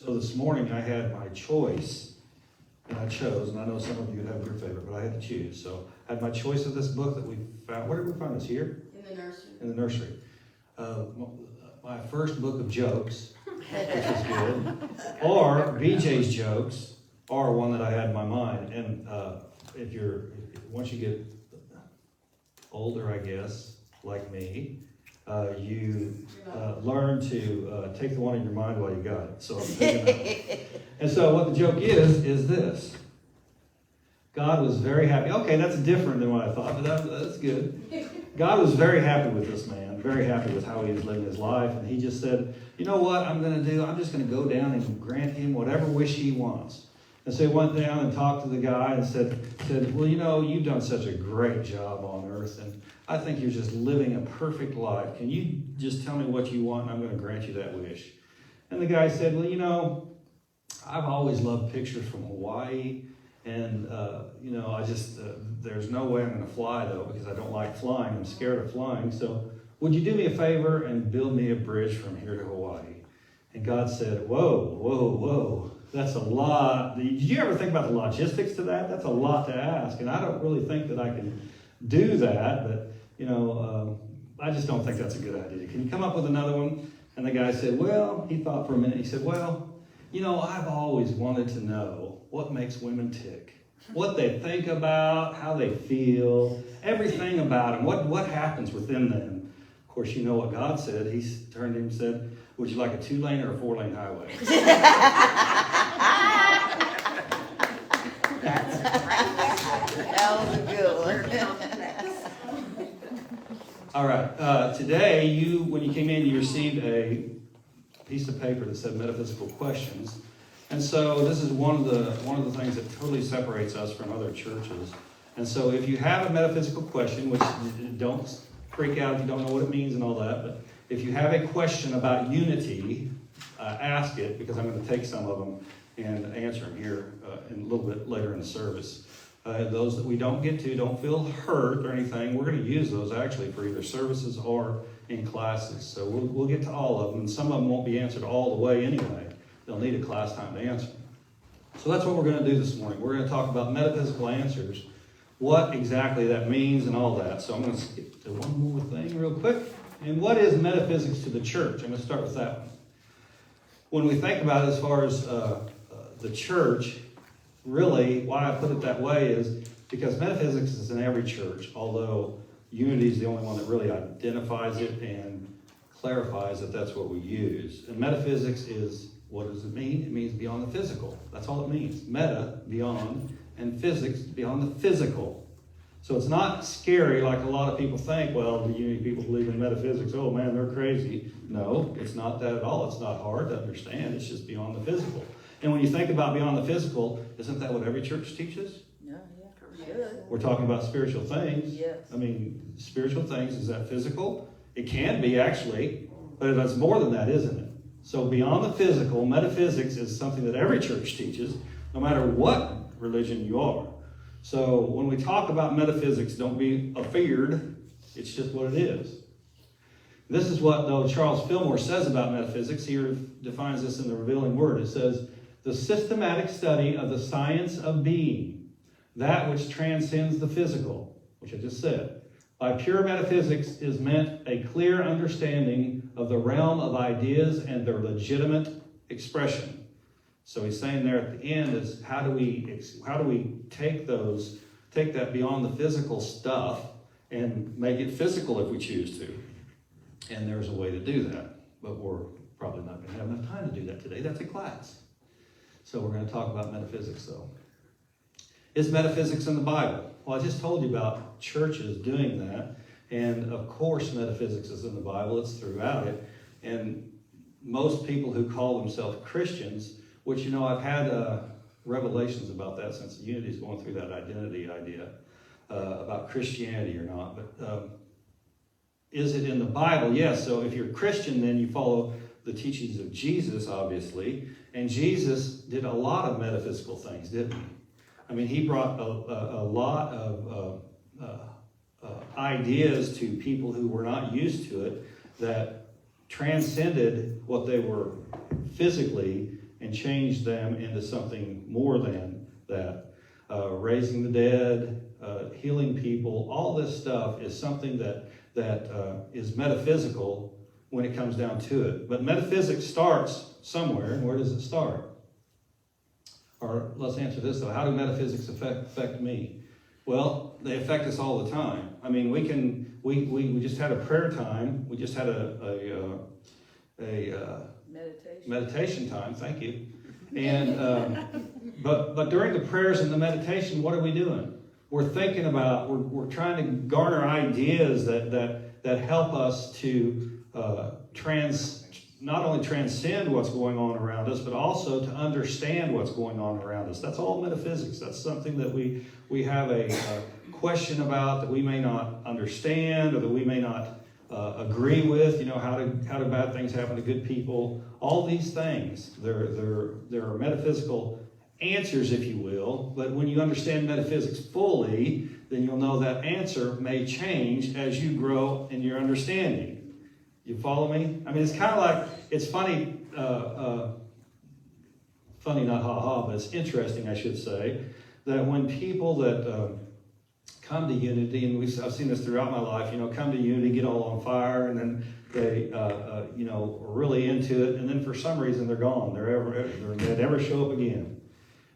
So this morning I had my choice, and I chose, and I know some of you have your favorite, but I had to choose. So I had my choice of this book that we found. Where did we find this? Here? In the nursery. In the nursery. My first book of jokes, which is good, or BJ's jokes, or one that I had in my mind. And once you get older, I guess, like me, you learn to take the one in your mind while you got it. So I'm thinking that. And so what the joke is this. God was very happy. Okay, that's different than what I thought, but that's good. God was very happy with this man, very happy with how he was living his life. And he just said, you know what I'm going to do? I'm just going to go down and grant him whatever wish he wants. And so he went down and talked to the guy and said, well, you know, you've done such a great job on earth, and I think you're just living a perfect life. Can you just tell me what you want, and I'm going to grant you that wish? And the guy said, well, you know, I've always loved pictures from Hawaii, and, you know, I just, there's no way I'm going to fly, though, because I don't like flying. I'm scared of flying. So would you do me a favor and build me a bridge from here to Hawaii? And God said, whoa. That's a lot. Did you ever think about the logistics to that? That's a lot to ask. And I don't really think that I can do that. But, you know, I just don't think that's a good idea. Can you come up with another one? And the guy said, well, he thought for a minute. He said, well, you know, I've always wanted to know what makes women tick. What they think about, how they feel, everything about them. What happens within them. Of course, you know what God said. He turned to him and said, would you like a 2-lane or a 4-lane highway? That was a good one. All right. Today, when you came in, you received a piece of paper that said metaphysical questions. And so this is one of the things that totally separates us from other churches. And so if you have a metaphysical question, which don't freak out if you don't know what it means and all that, but if you have a question about unity, ask it, because I'm going to take some of them and answer them here in a little bit later in the service. Those that we don't get to, don't feel hurt or anything. We're going to use those actually for either services or in classes. So we'll get to all of them, and some of them won't be answered all the way anyway. They'll need a class time to answer them. So that's what we're going to do this morning. We're going to talk about metaphysical answers, what exactly that means and all that. So I'm going to skip to one more thing real quick. And what is metaphysics to the church? I'm going to start with that one. When we think about it as far as the church, really, why I put it that way is because metaphysics is in every church, although unity is the only one that really identifies it and clarifies that that's what we use. And metaphysics is, what does it mean? It means beyond the physical. That's all it means. Meta, beyond, and physics, beyond the physical. So it's not scary like a lot of people think, well, the unity people believe in metaphysics, oh man, they're crazy. No, it's not that at all. It's not hard to understand. It's just beyond the physical. And when you think about beyond the physical, isn't that what every church teaches? Yeah, good. We're talking about spiritual things. Yes. I mean, spiritual things, is that physical? It can be actually, but it's more than that, isn't it? So beyond the physical, metaphysics is something that every church teaches, no matter what religion you are. So when we talk about metaphysics, don't be afeared. It's just what it is. This is what, though, Charles Fillmore says about metaphysics. He defines this in the Revealing Word. It says, the systematic study of the science of being, that which transcends the physical, which I just said. By pure metaphysics is meant a clear understanding of the realm of ideas and their legitimate expression. So he's saying there at the end is how do we take that beyond the physical stuff and make it physical if we choose to. And there's a way to do that, but we're probably not going to have enough time to do that today. That's a class. So we're going to talk about metaphysics, though. Is metaphysics in the Bible? Well, I just told you about churches doing that. And of course, metaphysics is in the Bible. It's throughout it. And most people who call themselves Christians, which, you know, I've had revelations about that since Unity is going through that identity idea about Christianity or not. But is it in the Bible? Yes. So if you're a Christian, then you follow the teachings of Jesus, obviously. And Jesus did a lot of metaphysical things, didn't he? I mean, he brought a lot of ideas to people who were not used to it that transcended what they were physically and change them into something more than that. Raising the dead, healing people, all this stuff is something that is metaphysical when it comes down to it. But metaphysics starts somewhere, and where does it start? Or let's answer this though, how do metaphysics affect me? Well, they affect us all the time. I mean, we just had a prayer time. We just had a meditation time. Thank you. And but during the prayers and the meditation, what are we doing? We're thinking about. We're trying to garner ideas that help us to not only transcend what's going on around us, but also to understand what's going on around us. That's all metaphysics. That's something that we have a question about that we may not understand or that we may not agree with. You know, how do bad things happen to good people? All these things, there are metaphysical answers, if you will. But when you understand metaphysics fully, then you'll know that answer may change as you grow in your understanding. You follow me? I mean, it's kind of like, it's funny, funny, not ha-ha, but it's interesting, I should say, that when people that come to unity, and I've seen this throughout my life, you know, come to unity, get all on fire, and then they, you know, are really into it, and then for some reason they're gone. They never show up again.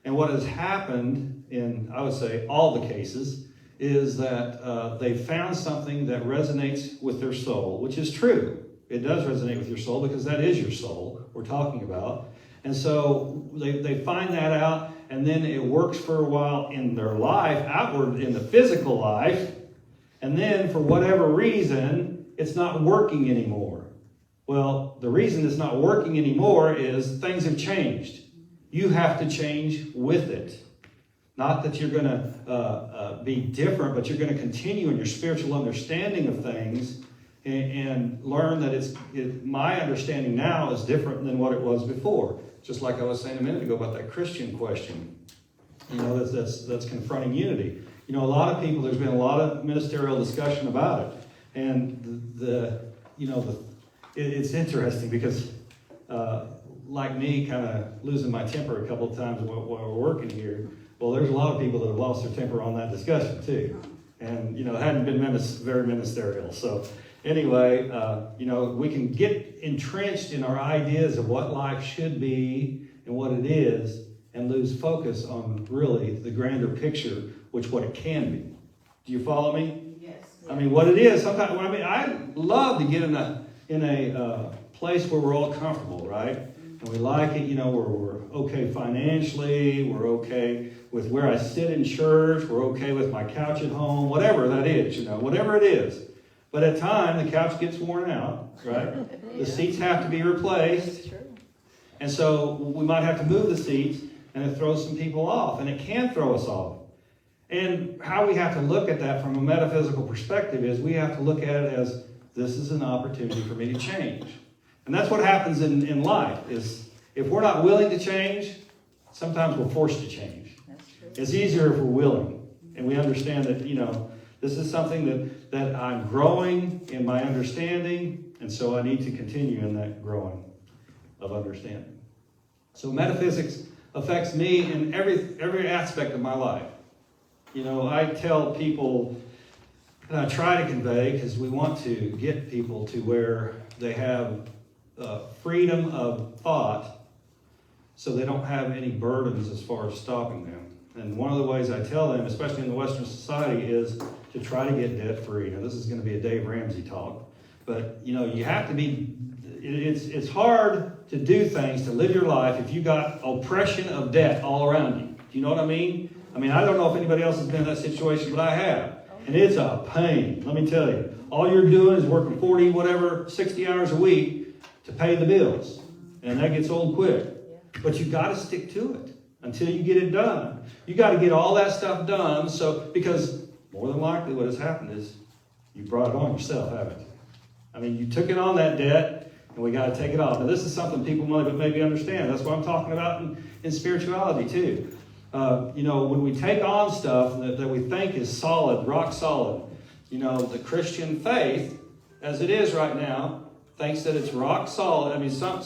And what has happened in, I would say, all the cases, is that they found something that resonates with their soul, which is true. It does resonate with your soul because that is your soul we're talking about. And so they find that out, and then it works for a while in their life, outward in the physical life, and then for whatever reason, it's not working anymore. Well, the reason it's not working anymore is things have changed. You have to change with it. Not that you're going to be different, but you're going to continue in your spiritual understanding of things and learn that my understanding now is different than what it was before. Just like I was saying a minute ago about that Christian question. You know, that's confronting unity. You know, a lot of people, there's been a lot of ministerial discussion about it. And it's interesting because like me kind of losing my temper a couple of times while we're working here, well, there's a lot of people that have lost their temper on that discussion too. And, you know, it hadn't been very ministerial. So anyway, you know, we can get entrenched in our ideas of what life should be and what it is and lose focus on really the grander picture, what it can be. Do you follow me? Yes. I mean, what it is, sometimes, I mean, I love to get in a place where we're all comfortable, right? And we like it, you know, we're okay financially, we're okay with where I sit in church, we're okay with my couch at home, whatever that is, you know, whatever it is. But at times, the couch gets worn out, right? The seats have to be replaced. And so we might have to move the seats, and it throws some people off, and it can throw us off. And how we have to look at that from a metaphysical perspective is we have to look at it as this is an opportunity for me to change. And that's what happens in life, is if we're not willing to change, sometimes we're forced to change. That's true. It's easier if we're willing. And we understand that, you know, this is something that I'm growing in my understanding, and so I need to continue in that growing of understanding. So metaphysics affects me in every aspect of my life. You know, I tell people, and I try to convey, because we want to get people to where they have freedom of thought so they don't have any burdens as far as stopping them. And one of the ways I tell them, especially in the Western society, is to try to get debt free. Now, this is going to be a Dave Ramsey talk, but you know, you have to be. It's hard to do things, to live your life, if you got oppression of debt all around you. Do you know what I mean? I mean, I don't know if anybody else has been in that situation, but I have, and it's a pain. Let me tell you, all you're doing is working 60 hours a week to pay the bills, and that gets old quick. But you got to stick to it until you get it done. You got to get all that stuff done. So, because more than likely what has happened is you brought it on yourself, haven't you? I mean, you took it on, that debt, and we got to take it off. Now, this is something people maybe understand. That's what I'm talking about in spirituality too. You know, when we take on stuff that we think is solid, rock solid, you know, the Christian faith, as it is right now, thinks that it's rock solid. I mean, some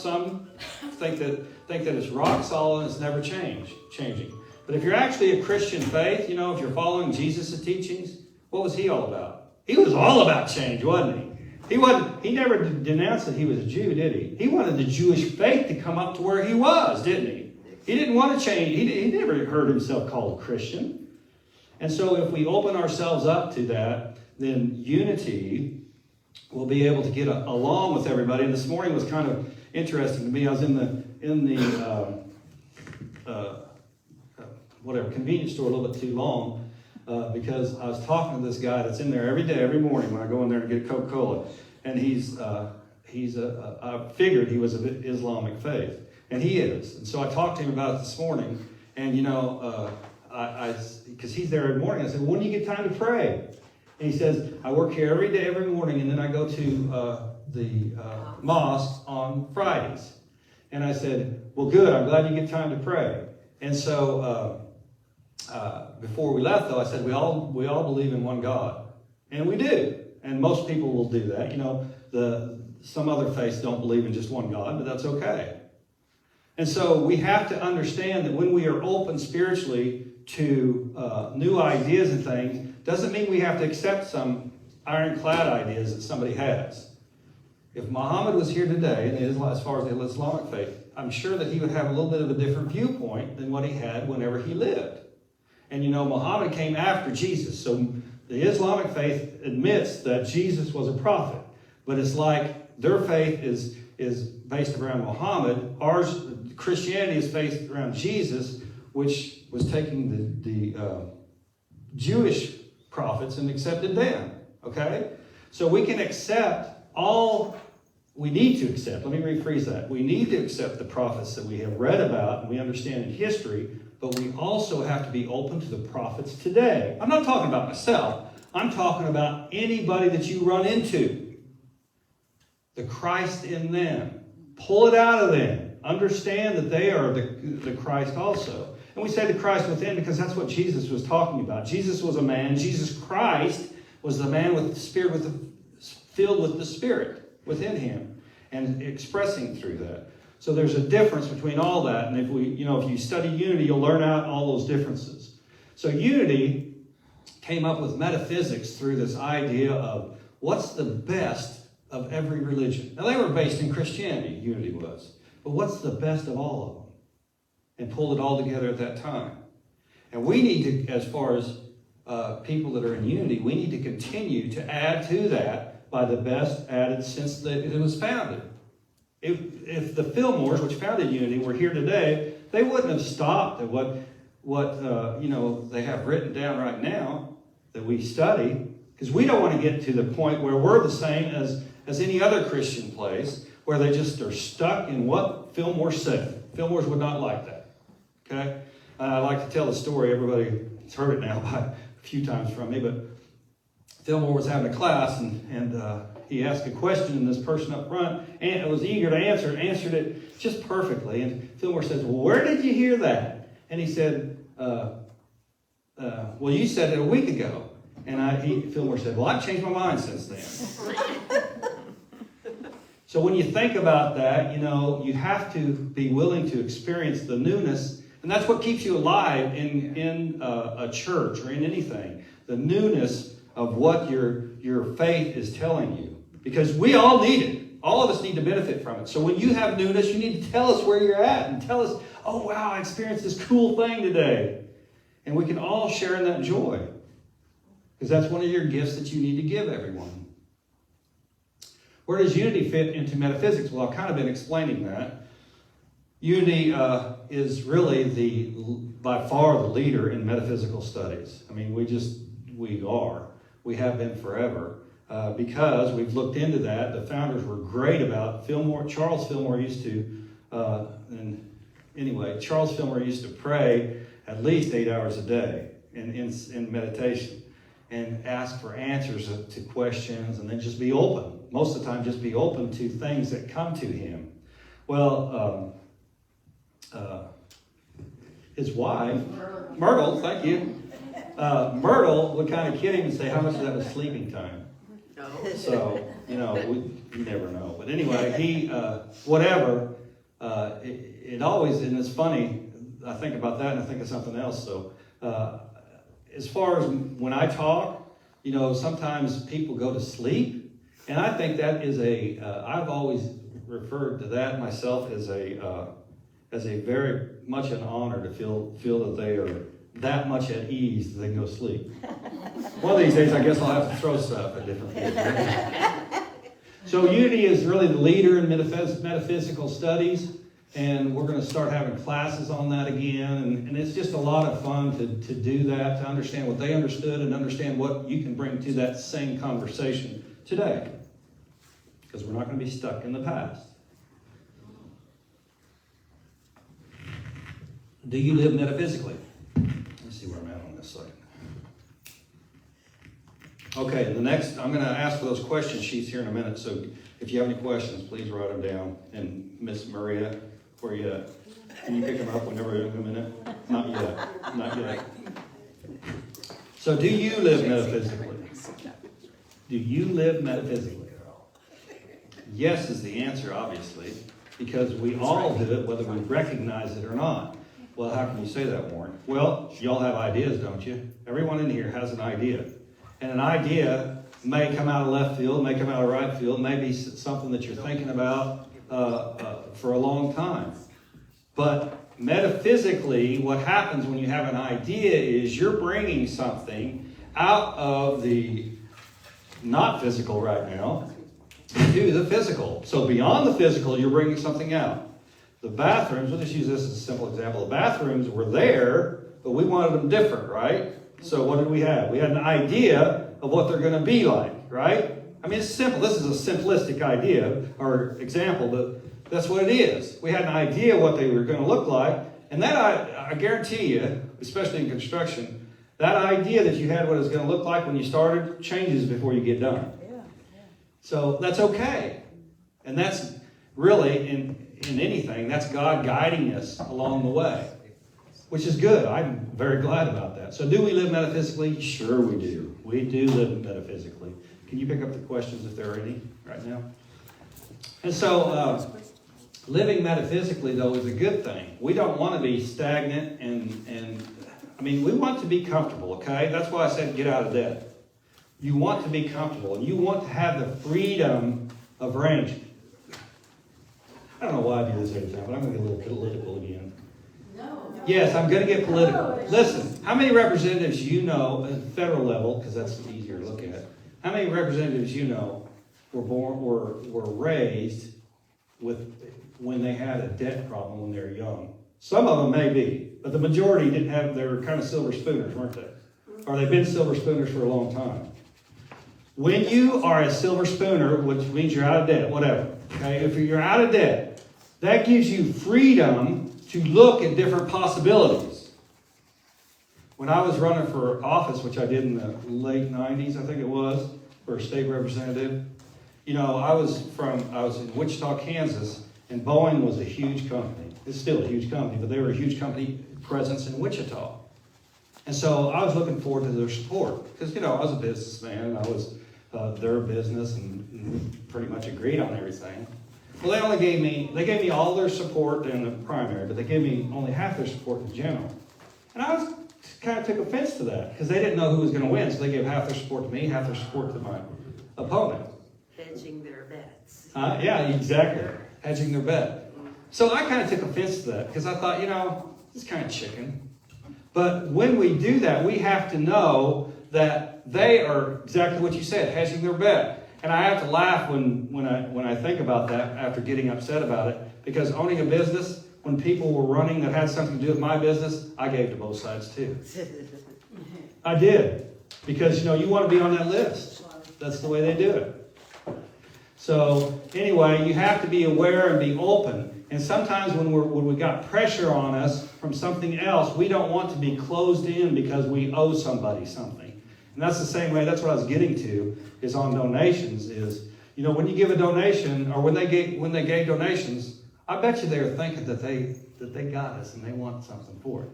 think that it's rock solid and it's never changing. But if you're actually a Christian faith, you know, if you're following Jesus' teachings, what was he all about? He was all about change, wasn't he? He never denounced that he was a Jew, did he? He wanted the Jewish faith to come up to where he was, didn't he? He didn't want to change. He never heard himself called a Christian. And so if we open ourselves up to that, then unity will be able to get along with everybody. And this morning was kind of interesting to me. I was in the convenience store a little bit too long because I was talking to this guy that's in there every day, every morning when I go in there and get Coca-Cola. And I figured he was of Islamic faith. And he is. And so I talked to him about it this morning. And, you know, because he's there every morning. I said, well, when do you get time to pray? And he says, I work here every day, every morning, and then I go to the mosque on Fridays. And I said, well, good, I'm glad you get time to pray. And so before we left, though, I said, we all believe in one God. And we do. And most people will do that. You know, some other faiths don't believe in just one God, but that's okay. And so we have to understand that when we are open spiritually to new ideas and things, doesn't mean we have to accept some ironclad ideas that somebody has. If Muhammad was here today, and as far as the Islamic faith, I'm sure that he would have a little bit of a different viewpoint than what he had whenever he lived. And you know, Muhammad came after Jesus, so the Islamic faith admits that Jesus was a prophet. But it's like their faith is based around Muhammad. Ours, Christianity, is based around Jesus, which was taking the Jewish prophets and accepted them. Okay? So we can accept all we need to accept. Let me rephrase that. We need to accept the prophets that we have read about and we understand in history, but we also have to be open to the prophets today. I'm not talking about myself. I'm talking about anybody that you run into. The Christ in them. Pull it out of them. Understand that they are the Christ also. And we say the Christ within because that's what Jesus was talking about. Jesus was a man. Jesus Christ was the man with the Spirit, filled with the Spirit within him and expressing through that. So there's a difference between all that. And if you study unity, you'll learn out all those differences. So unity came up with metaphysics through this idea of what's the best of every religion. Now, they were based in Christianity, unity was. But what's the best of all of them? And pulled it all together at that time. And we need to, as far as people that are in unity, we need to continue to add to that by the best added since it was founded. If the Fillmores, which founded unity, were here today, they wouldn't have stopped at what they have written down right now that we study, because we don't want to get to the point where we're the same as any other Christian place, where they just are stuck in what Fillmore said. Fillmores would not like that. Okay? I like to tell the story. Everybody's heard it now a few times from me, but Fillmore was having a class, and he asked a question, and this person up front was eager to answer, answered it just perfectly. And Fillmore says, well, where did you hear that? And he said, well, you said it a week ago. And Fillmore said, well, I've changed my mind since then. So when you think about that, you have to be willing to experience the newness. And that's what keeps you alive in a church or in anything. The newness of what your faith is telling you. Because we all need it. All of us need to benefit from it. So when you have newness, you need to tell us where you're at. And tell us, oh, wow, I experienced this cool thing today. And we can all share in that joy. Because that's one of your gifts that you need to give everyone. Where does unity fit into metaphysics? Well, I've kind of been explaining that. Unity is really by far the leader in metaphysical studies. I mean, we have been forever. Because we've looked into that. The founders were great about Charles Fillmore used to, Charles Fillmore used to pray at least 8 hours a day in meditation and ask for answers to questions and then just be open. Most of the time, just be open to things that come to him. Well, his wife, Myrtle, thank you. Myrtle would kind of kid him and say, how much of that was sleeping time? No. So, you never know. But anyway, he, whatever, it always, and it's funny, I think about that and I think of something else. So, as far as when I talk, sometimes people go to sleep. And I think that is I've always referred to that myself as a very much an honor to feel that they are that much at ease that they can go sleep. One of these days, I guess I'll have to throw stuff at different people. So Unity is really the leader in metaphysical studies, and we're going to start having classes on that again, and it's just a lot of fun to do that, to understand what they understood and understand what you can bring to that same conversation today, because we're not going to be stuck in the past. Do you live metaphysically? Let's see where I'm at on this second. Okay, the next, I'm going to ask for those question sheets here in a minute, so if you have any questions, please write them down. And Miss Maria, where you at? Can you pick them up whenever in a minute? Not yet. So do you live metaphysically? Do you live metaphysically? Yes is the answer, obviously, because we all do it, whether we recognize it or not. Well, how can you say that, Warren? Well, y'all have ideas, don't you? Everyone in here has an idea. And an idea may come out of left field, may come out of right field, may be something that you're thinking about for a long time. But metaphysically, what happens when you have an idea is you're bringing something out of the not physical right now to the physical. So beyond the physical, you're bringing something out. The bathrooms, we'll just use this as a simple example. The bathrooms were there, but we wanted them different, right? So what did we have? We had an idea of what they're going to be like, right? I mean, it's simple. This is a simplistic idea or example, but that's what it is. We had an idea what they were going to look like, and that I guarantee you, especially in construction, that idea that you had what it was going to look like when you started changes before you get done. So that's okay. And that's really, in anything, that's God guiding us along the way, which is good. I'm very glad about that. So do we live metaphysically? Sure we do. We do live metaphysically. Can you pick up the questions if there are any right now? And so living metaphysically, though, is a good thing. We don't want to be stagnant and I mean, we want to be comfortable, okay? That's why I said get out of debt. You want to be comfortable, and you want to have the freedom of range. I don't know why I do this every time, but I'm going to get a little political again. No. Yes, I'm going to get political. Listen, how many representatives you know at the federal level, because that's easier to look at, how many representatives you know were raised with when they had a debt problem when they were young? Some of them may be, but the majority didn't have, they were kind of silver spooners, weren't they? Or they've been silver spooners for a long time. When you are a silver spooner, which means you're out of debt, whatever, okay? If you're out of debt, that gives you freedom to look at different possibilities. When I was running for office, which I did in the late 90s, I think it was, for a state representative, I was in Wichita, Kansas, and Boeing was a huge company. It's still a huge company, but they were a huge company presence in Wichita. And so I was looking forward to their support because, I was a businessman and I was their business and we pretty much agreed on everything. Well, they gave me all their support in the primary, but they gave me only half their support in general. And I kind of took offense to that because they didn't know who was going to win, so they gave half their support to me, half their support to my opponent. Hedging their bets. Yeah, exactly. Hedging their bet. So I kind of took offense to that because I thought, it's kind of chicken. But when we do that, we have to know that they are exactly what you said, hedging their bet. And I have to laugh when I think about that after getting upset about it, because owning a business, when people were running that had something to do with my business, I gave to both sides too. I did. Because, you want to be on that list. That's the way they do it. So anyway, you have to be aware and be open. And sometimes when we got pressure on us from something else, we don't want to be closed in because we owe somebody something. And that's the same way, that's what I was getting to, is on donations, is, when you give a donation, or when they gave donations, I bet you they were thinking that they got us and they want something for it.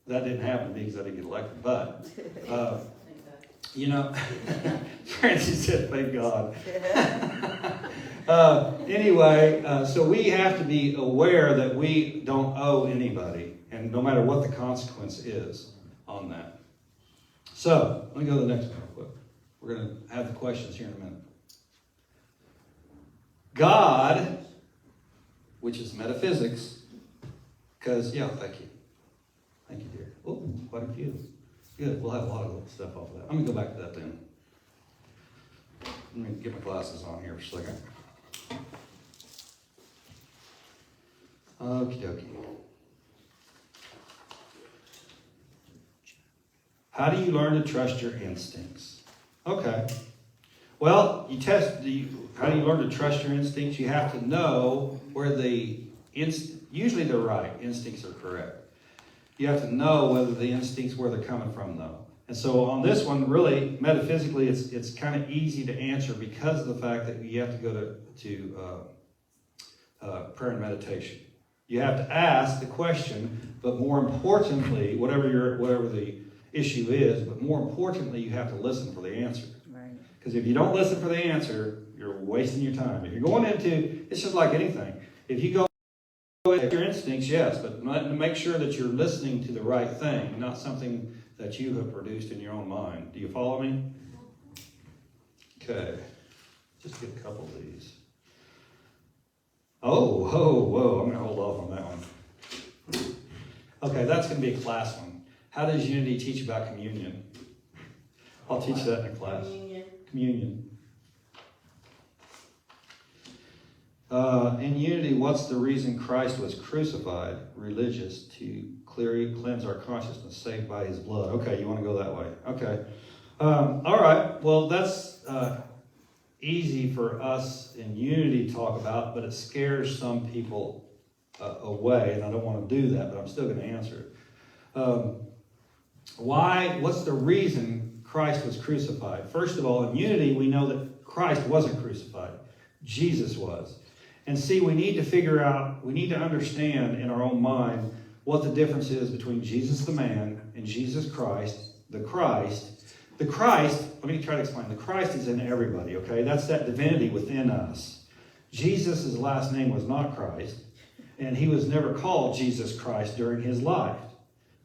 That didn't happen to me because I didn't get elected. But You know, Francis said, thank God. Anyway, so we have to be aware that we don't owe anybody, and no matter what the consequence is on that. So, let me go to the next one real quick. We're going to have the questions here in a minute. God, which is metaphysics, because, yeah, thank you. Thank you, dear. Oh, quite a few. Good, we'll have a lot of stuff off of that. I'm going to go back to that then. Let me get my glasses on here for a second. Okie dokie. How do you learn to trust your instincts? Okay. Well, how do you learn to trust your instincts? You have to know where usually they're right. Instincts are correct. You have to know whether the instincts, where they're coming from, though. And so on this one, really, metaphysically, it's kind of easy to answer because of the fact that you have to go to prayer and meditation. You have to ask the question, but more importantly, whatever the issue is, but more importantly, you have to listen for the answer. Right. Because if you don't listen for the answer, you're wasting your time. If you're going into, it's just like anything. If you go with your instincts, yes, but make sure that you're listening to the right thing, not something that you have produced in your own mind. Do you follow me? Okay. Just get a couple of these. Oh, whoa. I'm going to hold off on that one. Okay, that's going to be a class one. How does Unity teach about communion? I'll teach that in a class. Communion. In Unity, what's the reason Christ was crucified? Religious, to cleanse our consciousness, saved by his blood. Okay, you want to go that way. Okay. All right. Well, that's easy for us in Unity to talk about, but it scares some people away, and I don't want to do that, but I'm still going to answer it. What's the reason Christ was crucified? First of all, in Unity, we know that Christ wasn't crucified. Jesus was. And see, we need to understand in our own mind what the difference is between Jesus the man and Jesus Christ, the Christ. The Christ, let me try to explain. The Christ is in everybody, okay? That's that divinity within us. Jesus' last name was not Christ, and he was never called Jesus Christ during his life.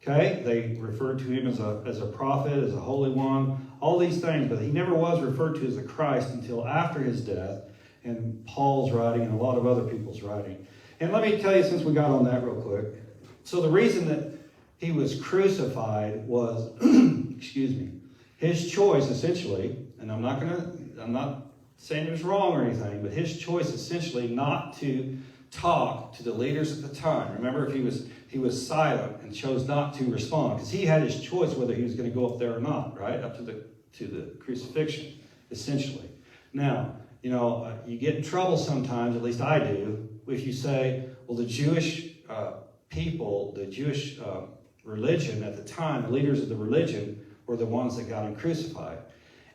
Okay? They referred to him as a prophet, as a holy one, all these things, but he never was referred to as a Christ until after his death, and Paul's writing and a lot of other people's writing. And let me tell you, since we got on that real quick, so the reason that he was crucified was, excuse me, his choice essentially, and I'm not saying it was wrong or anything, but his choice essentially not to talk to the leaders at the time. Remember, if he was silent and chose not to respond, because he had his choice whether he was going to go up there or not, right? Up to the crucifixion, essentially. Now, you get in trouble sometimes, at least I do, if you say, well, the Jewish people, the Jewish religion at the time, the leaders of the religion were the ones that got him crucified.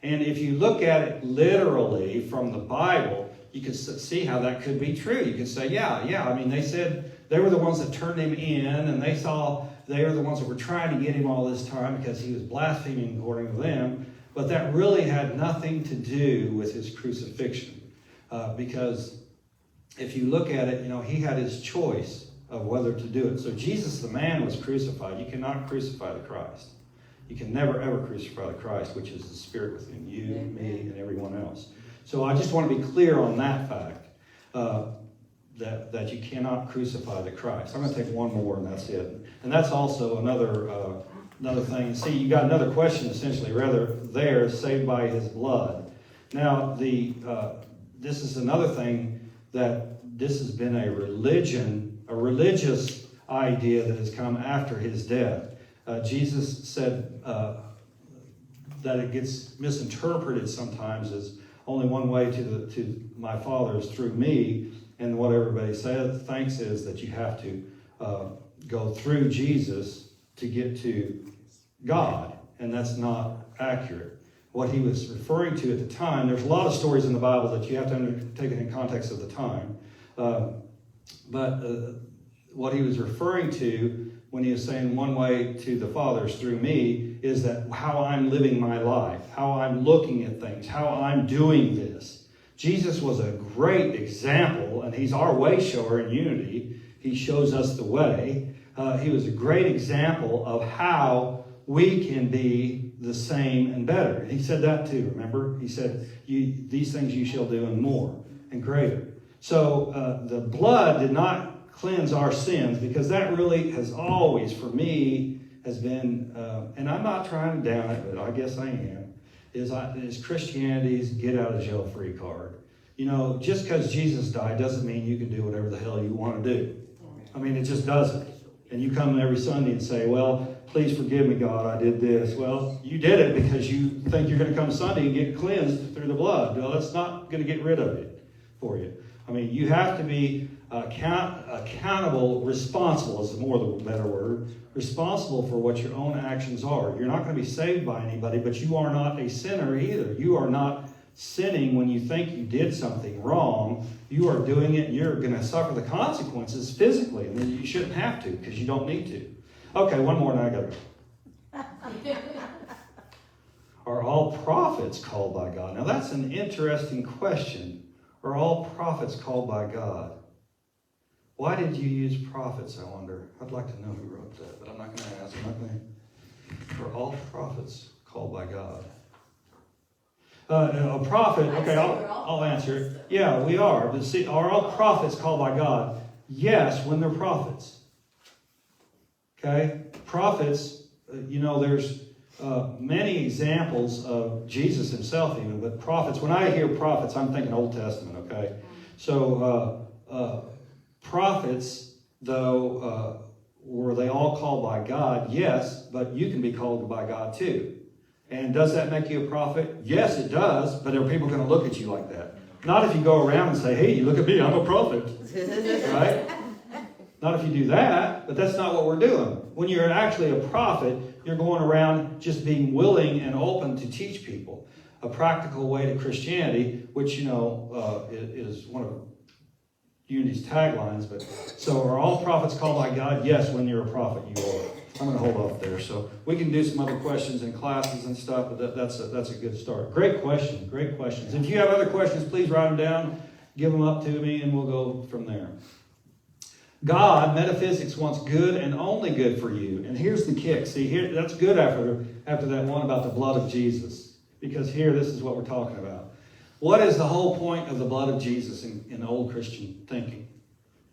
And if you look at it literally from the Bible, you can see how that could be true. You could say, yeah, I mean, they said they were the ones that turned him in, and they were the ones that were trying to get him all this time because he was blaspheming according to them. But that really had nothing to do with his crucifixion. Because if you look at it, he had his choice of whether to do it. So Jesus the man was crucified. You cannot crucify the Christ. You can never, ever crucify the Christ, which is the spirit within you, me, and everyone else. So I just want to be clear on that fact, that you cannot crucify the Christ. I'm going to take one more, and that's it. And that's also another thing. See, you got another question, essentially, there, saved by his blood. Now, this is another thing, that this has been a religious idea that has come after his death. Jesus said that it gets misinterpreted sometimes as only one way to my Father is through me, and what everybody thinks is that you have to go through Jesus to get to God, and that's not accurate. What he was referring to at the time, there's a lot of stories in the Bible that you have to take it in context of the time, but what he was referring to when he was saying one way to the Father is through me, is that how I'm living my life, how I'm looking at things, how I'm doing this. Jesus was a great example, and he's our way shower in unity. He shows us the way. He was a great example of how we can be the same and better. And he said that too, remember? He said, these things you shall do and more and greater. So the blood did not cleanse our sins, because that really has always, for me, has been, and I'm not trying to down it, but I guess I am, is Christianity's get out of jail free card. You know, just because Jesus died doesn't mean you can do whatever the hell you want to do. I mean, it just doesn't. And you come every Sunday and say, well, please forgive me, God, I did this. Well, you did it because you think you're going to come Sunday and get cleansed through the blood. Well, that's not going to get rid of it for you. I mean, you have to be accountable, responsible is more the better word, responsible for what your own actions are. You're not going to be saved by anybody, but you are not a sinner either. You are not sinning when you think you did something wrong. You are doing it, and you're going to suffer the consequences physically, and you shouldn't have to because you don't need to. Okay, one more and I got to. Are all prophets called by God? Now that's an interesting question. Are all prophets called by God? Why did you use prophets, I wonder? I'd like to know who wrote that, but I'm not going to ask. I'm not going to. Are all prophets called by God? A prophet, okay, I'll answer it. Yeah, we are. But see, are all prophets called by God? Yes, when they're prophets. Okay? Prophets, there's many examples of Jesus himself even, but prophets, when I hear prophets, I'm thinking Old Testament, okay? So, prophets, though, were they all called by God? Yes, but you can be called by God too. And does that make you a prophet? Yes, it does, but are people going to look at you like that? Not if you go around and say, hey, look at me, I'm a prophet. Right? Not if you do that, but that's not what we're doing. When you're actually a prophet, you're going around just being willing and open to teach people a practical way to Christianity, which, is one of Unity's taglines. But so are all prophets called by God? Yes, when you're a prophet, you are. I'm going to hold off there. So we can do some other questions in classes and stuff, but that's a good start. Great question. Great questions. If you have other questions, please write them down, give them up to me, and we'll go from there. God, metaphysics, wants good and only good for you. And here's the kick. See, here that's good after that one about the blood of Jesus. Because here, this is what we're talking about. What is the whole point of the blood of Jesus in old Christian thinking?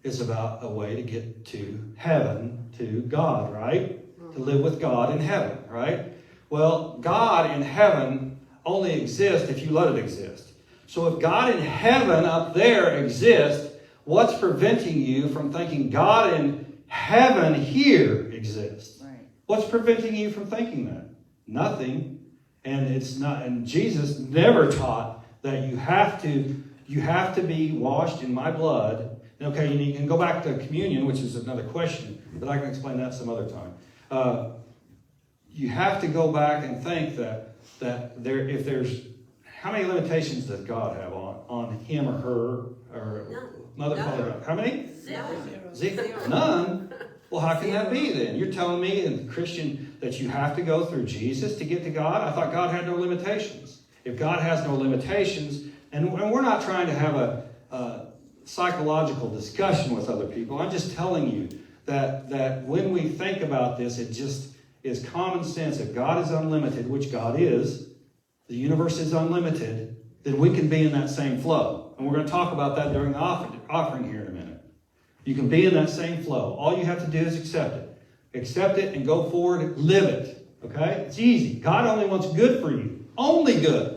It's about a way to get to heaven, to God, right? To live with God in heaven, right? Well, God in heaven only exists if you let it exist. So if God in heaven up there exists, what's preventing you from thinking God in heaven here exists? Right. What's preventing you from thinking that? Nothing. And it's not. And Jesus never taught that you have to be washed in my blood. Okay, you can go back to communion, which is another question, but I can explain that some other time. You have to go back and think that if there's, how many limitations does God have on him or her or mother, father? How many? Zero. None. Well, how can that be then? You're telling me, in Christian, that you have to go through Jesus to get to God? I thought God had no limitations. If God has no limitations, and we're not trying to have a psychological discussion with other people. I'm just telling you that when we think about this, it just is common sense. If God is unlimited, which God is, the universe is unlimited, then we can be in that same flow. And we're going to talk about that during the offering here in a minute. You can be in that same flow. All you have to do is accept it. Accept it and go forward, live it. Okay? It's easy. God only wants good for you. Only good.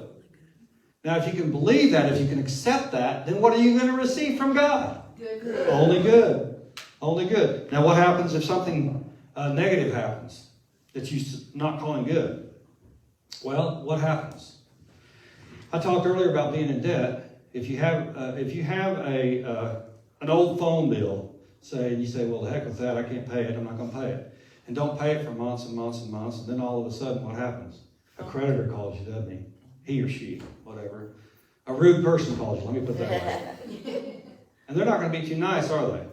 Now, if you can believe that, if you can accept that, then what are you going to receive from God? Good. Only good. Only good. Now, what happens if something negative happens that you're not calling good? Well, what happens? I talked earlier about being in debt. If you have an old phone bill, and you say, well, the heck with that, I can't pay it, I'm not going to pay it. And don't pay it for months and months and months, and then all of a sudden, what happens? A creditor calls you, doesn't he? He or she, whatever. A rude person calls you, let me put that way. And they're not going to be too nice, are they?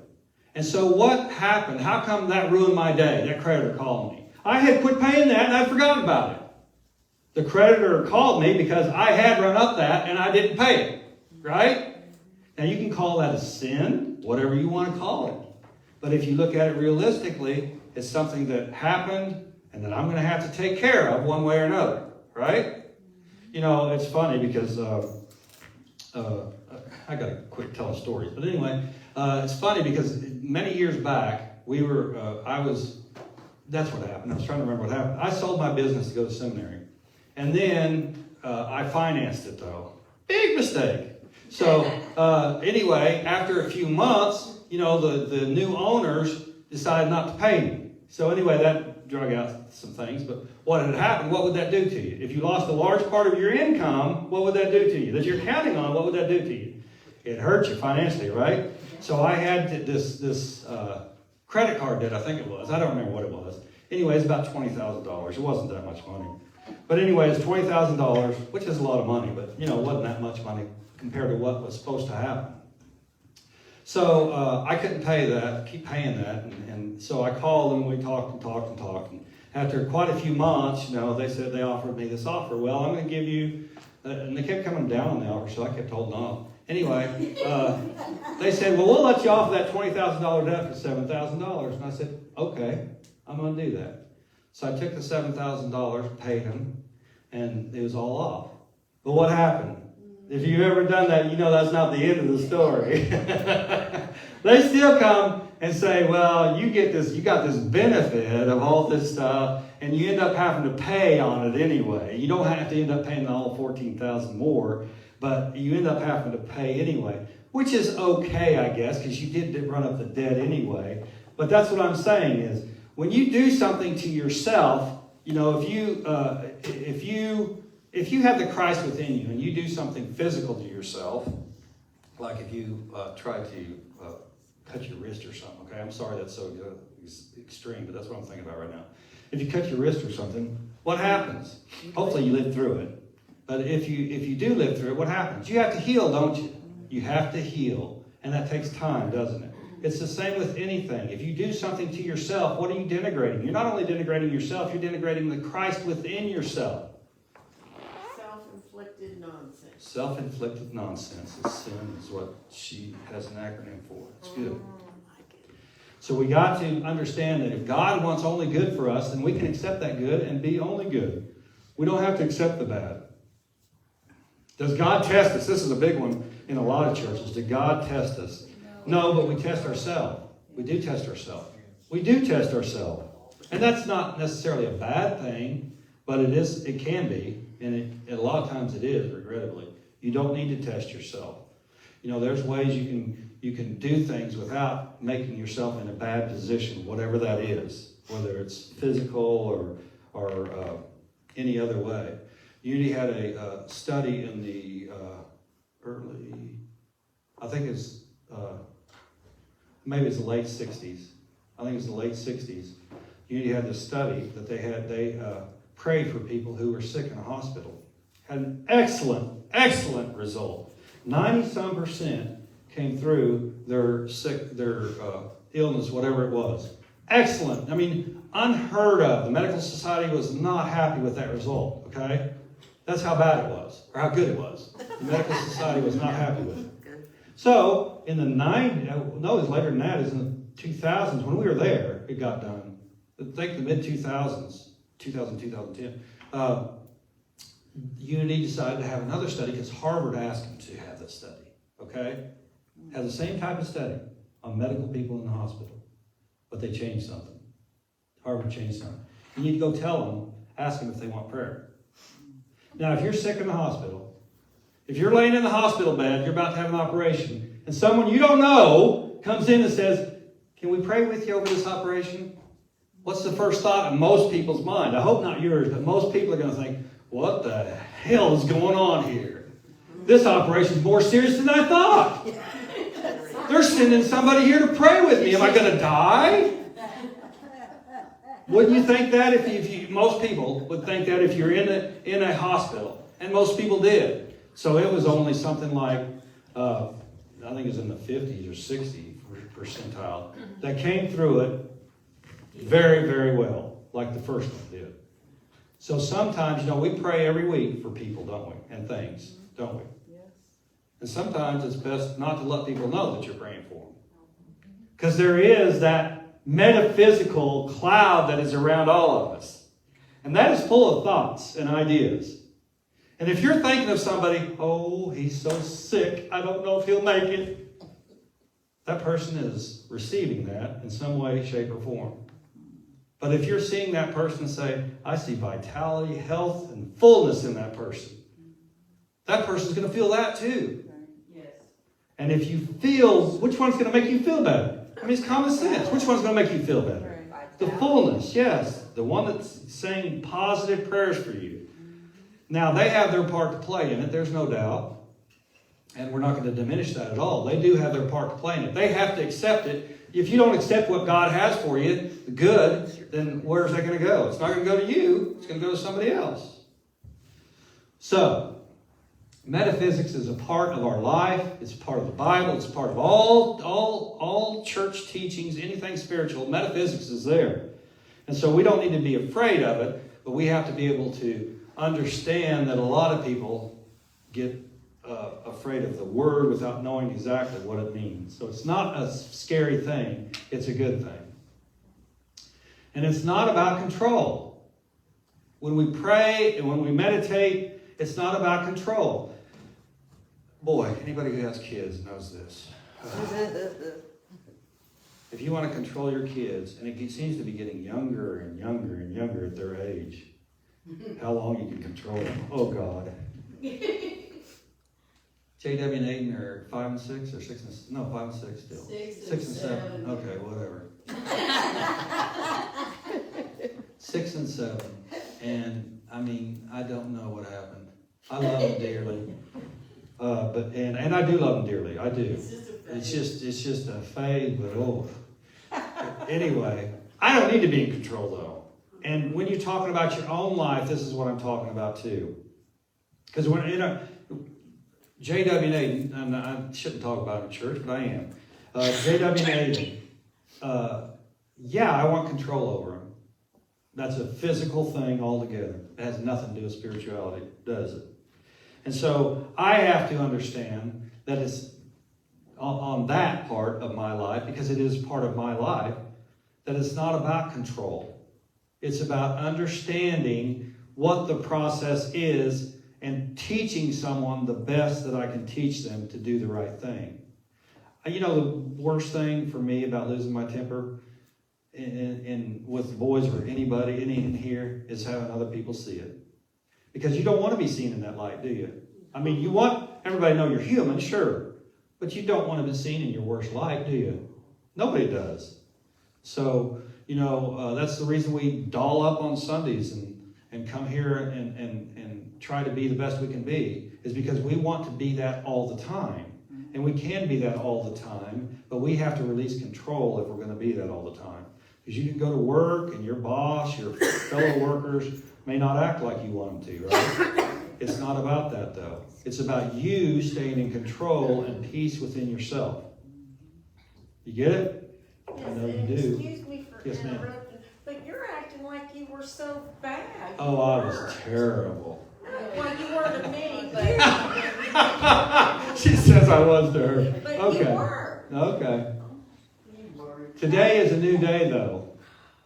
And so what happened? How come that ruined my day? That creditor called me. I had quit paying that and I'd forgotten about it. The creditor called me because I had run up that and I didn't pay it. Right? Now you can call that a sin, whatever you want to call it. But if you look at it realistically, it's something that happened and that I'm going to have to take care of one way or another. Right? You know, it's funny because I got to quit telling stories. But anyway, it's funny because many years back, that's what happened. I was trying to remember what happened. I sold my business to go to seminary. And then I financed it, though. Big mistake. So anyway, after a few months, you know, the new owners decided not to pay me. So anyway, that drug out some things. But what had happened, what would that do to you? If you lost a large part of your income, what would that do to you? That you're counting on, what would that do to you? It hurt you financially, right? So I had this credit card debt, I think it was. I don't remember what it was. Anyway, it's about $20,000. It wasn't that much money. But anyway, it's $20,000, which is a lot of money, but, you know, it wasn't that much money compared to what was supposed to happen. So I couldn't keep paying that. And so I called and we talked. And after quite a few months, you know, they offered me this offer. Well, I'm going to give you, and they kept coming down on the offer, so I kept holding on. Anyway, they said, well, we'll let you off that $20,000 debt for $7,000. And I said, okay, I'm going to do that. So I took the $7,000, paid them, and it was all off. But what happened? If you've ever done that, you know that's not the end of the story. They still come and say, well, you got this benefit of all this stuff, and you end up having to pay on it anyway. You don't have to end up paying the whole $14,000 more, but you end up having to pay anyway, which is okay, I guess, because you did run up the debt anyway. But that's what I'm saying is, when you do something to yourself, you know, if you have the Christ within you and you do something physical to yourself, like if you try to cut your wrist or something, okay? I'm sorry that's so extreme, but that's what I'm thinking about right now. If you cut your wrist or something, what happens? Hopefully you live through it. But if you do live through it, what happens? You have to heal, don't you? You have to heal. And that takes time, doesn't it? It's the same with anything. If you do something to yourself, what are you denigrating? You're not only denigrating yourself, you're denigrating the Christ within yourself. Self-inflicted nonsense. Self-inflicted nonsense. Sin is what she has an acronym for. It's good. So we got to understand that if God wants only good for us, then we can accept that good and be only good. We don't have to accept the bad. Does God test us? This is a big one in a lot of churches. Did God test us? No, but we test ourselves. We do test ourselves. We do test ourselves. And that's not necessarily a bad thing, but it can be. And a lot of times it is, regrettably. You don't need to test yourself. You know, there's ways you can do things without making yourself in a bad position, whatever that is, whether it's physical or any other way. Unity had a study in the early, I think it's maybe it's the late 60s. I think it was the late 60s. Unity had this study that they prayed for people who were sick in a hospital. Had an excellent result. 90-some% came through their illness, whatever it was. Excellent. I mean, unheard of. The medical society was not happy with that result, okay? That's how bad it was, or how good it was. The medical society was not happy with it. So, in the 90s, no, it was later than that, it was in the 2000s, when we were there, it got done. I think the mid-2000s, 2000, 2010, Unity decided to have another study because Harvard asked them to have this study, okay? Had the same type of study on medical people in the hospital, but they changed something. Harvard changed something. You need to go tell them, ask them if they want prayer. Now, if you're sick in the hospital, if you're laying in the hospital bed, you're about to have an operation, and someone you don't know comes in and says, can we pray with you over this operation? What's the first thought in most people's mind? I hope not yours, but most people are going to think, what the hell is going on here? This operation is more serious than I thought. They're sending somebody here to pray with me. Am I going to die? Wouldn't you think that if most people would think that if you're in a hospital, and most people did. So it was only something like I think it was in the 50s or 60 percentile, that came through it very, very well, like the first one did. So sometimes, we pray every week for people, don't we? And things, don't we? Yes. And sometimes it's best not to let people know that you're praying for them. Because there is that metaphysical cloud that is around all of us. And that is full of thoughts and ideas. And if you're thinking of somebody, oh, he's so sick, I don't know if he'll make it. That person is receiving that in some way, shape, or form. But if you're seeing that person say, I see vitality, health, and fullness in that person, that person's going to feel that too. Yes. And if you feel, which one's going to make you feel better? I mean, it's common sense. Which one's going to make you feel better? The fullness, yes. The one that's saying positive prayers for you. Now, they have their part to play in it, there's no doubt. And we're not going to diminish that at all. They do have their part to play in it. They have to accept it. If you don't accept what God has for you, the good, then where's that going to go? It's not going to go to you. It's going to go to somebody else. So, metaphysics is a part of our life. It's part of the Bible. It's part of all church teachings, anything spiritual. Metaphysics is there. And so we don't need to be afraid of it, but we have to be able to understand that a lot of people get afraid of the word without knowing exactly what it means. So it's not a scary thing. It's a good thing. And it's not about control. When we pray and when we meditate, it's not about control. Boy, anybody who has kids knows this. If you want to control your kids, and it seems to be getting younger and younger and younger at their age, how long you can control them. Oh, God. J.W. and Aiden are 5 and 6 or 6 and... No, 5 and 6 still. 6 and 7. Okay, whatever. 6 and 7. And, I mean, I don't know what happened. I love them dearly. And I do love them dearly. I do. It's just a phase, but oh. Anyway, I don't need to be in control, though. And when you're talking about your own life, this is what I'm talking about, too. Because when, J.W. and Aiden, and I shouldn't talk about it in church, but I am. J.W. and Aiden, yeah, I want control over them. That's a physical thing altogether. It has nothing to do with spirituality, does it? And so I have to understand that it's on that part of my life, because it is part of my life, that it's not about control. It's about understanding what the process is and teaching someone the best that I can teach them to do the right thing. The worst thing for me about losing my temper and with boys or anybody in here is having other people see it. Because you don't want to be seen in that light, do you? I mean, you want everybody to know you're human, sure. But you don't want to be seen in your worst light, do you? Nobody does. So, that's the reason we doll up on Sundays and come here and try to be the best we can be, is because we want to be that all the time. And we can be that all the time, but we have to release control if we're going to be that all the time. Because you can go to work and your boss, your fellow workers may not act like you want them to, right? It's not about that, though. It's about you staying in control and peace within yourself. You get it? Yes, I know you and do. Excuse me for Yes, ma'am. interrupting, but you're acting like you were so bad. Oh, I was terrible. Well, you were to me, but She says I was to her. but Okay. you were. Okay. You were. Today is a new day, though,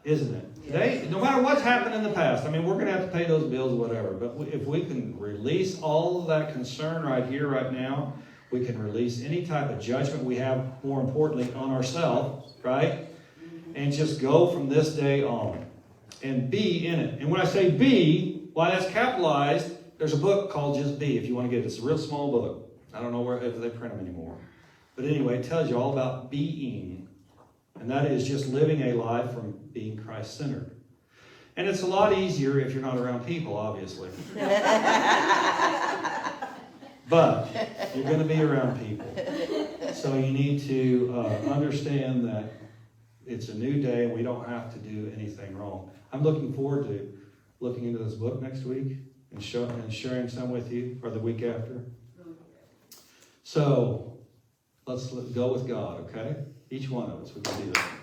isn't it? Today, no matter what's happened in the past, I mean, we're going to have to pay those bills, whatever. But if we can release all of that concern right here, right now, we can release any type of judgment we have, more importantly, on ourselves, right? And just go from this day on and be in it. And when I say be, why that's capitalized, there's a book called Just Be, if you want to get it. It's a real small book. I don't know if they print them anymore. But anyway, it tells you all about being. And that is just living a life from being Christ-centered. And it's a lot easier if you're not around people, obviously. But you're going to be around people. So you need to understand that it's a new day and we don't have to do anything wrong. I'm looking forward to looking into this book next week and sharing some with you, or the week after. So, Let's go with God, okay? Each one of us, we can do that.